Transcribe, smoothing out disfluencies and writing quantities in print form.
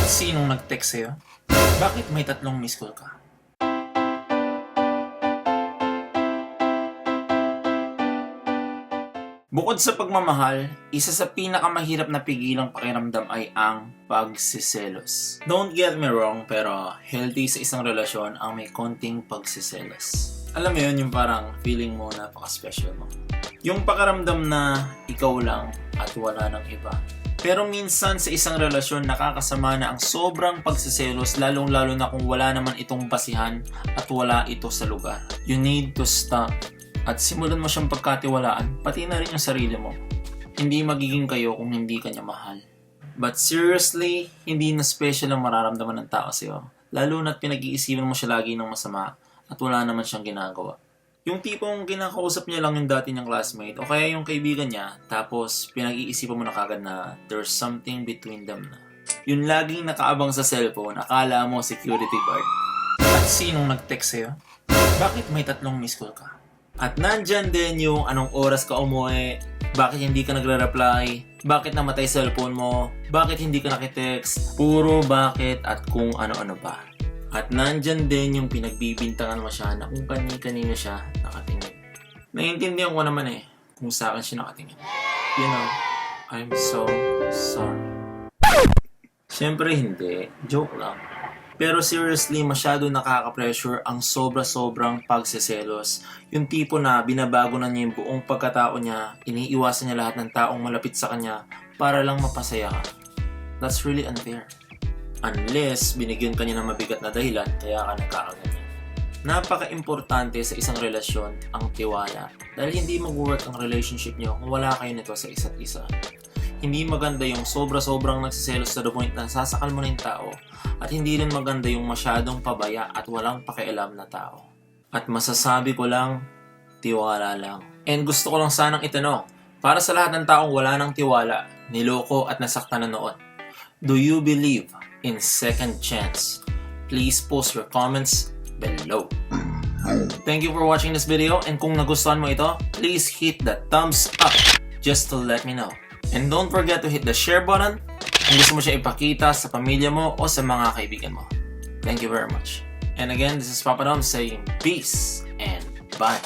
Sinong nag-text sa'yo? Bakit may 3 miss call ka? Bukod sa pagmamahal, isa sa pinakamahirap na pigilang pakiramdam ay ang pagsiselos. Don't get me wrong, pero healthy sa isang relasyon ang may konting pagsiselos. Alam mo yun, yung parang feeling mo napaka-special mo. Yung pakiramdam na ikaw lang at wala ng iba. Pero minsan sa isang relasyon nakakasama na ang sobrang pagsiselos, lalong-lalo na kung wala naman itong basihan at wala ito sa lugar. You need to stop at simulan mo siyang pagkatiwalaan, pati na rin yung sarili mo. Hindi magiging kayo kung hindi ka niya mahal. But seriously, hindi na special ang mararamdaman ng tao sa'yo. Lalo na't pinag-iisipan mo siya lagi ng masama at wala naman siyang ginagawa. Yung tipong kinakausap niya lang yung dati niyang classmate o kaya yung kaibigan niya, tapos pinag-iisipan mo na kagad na there's something between them na. Yung laging nakaabang sa cellphone, akala mo security guard. At sinong nag-text sa'yo? Bakit may 3 miss call ka? At nandyan din yung anong oras ka umuwi, bakit hindi ka nagre-reply, bakit namatay cellphone mo, bakit hindi ka nakitext, puro bakit at kung ano-ano pa. At nandyan din yung pinagbibintangan mo siya na kung kanino siya nakatingin. Naiintindihan ko naman kung sa akin siya nakatingin. You know, I'm so sorry. Siyempre hindi, joke lang. Pero seriously, masyado nakaka-pressure ang sobra-sobrang pagseselos. Yung tipo na binabago na niya yung buong pagkatao niya, iniiwasan niya lahat ng taong malapit sa kanya para lang mapasaya ka. That's really unfair. Unless binigyan ka niya ng mabigat na dahilan, kaya ka nagkakaganyan. Napaka-importante sa isang relasyon ang tiwala. Dahil hindi mag-work ang relationship niyo kung wala kayo nito sa isa't isa. Hindi maganda yung sobra-sobrang nagsiselos to the point na sasakal mo na yung tao. At hindi rin maganda yung masyadong pabaya at walang pakialam na tao. At masasabi ko lang, tiwala lang. And gusto ko lang sanang itanong, para sa lahat ng taong wala ng tiwala, niloko at nasaktan na noon, do you believe in second chance? Please post your comments below. Thank you for watching this video, and kung nagustuhan mo ito, please hit the thumbs up just to let me know. And don't forget to hit the share button kung gusto mo siya ipakita sa pamilya mo o sa mga kaibigan mo. Thank you very much. And again, this is Papa Dom saying peace and bye.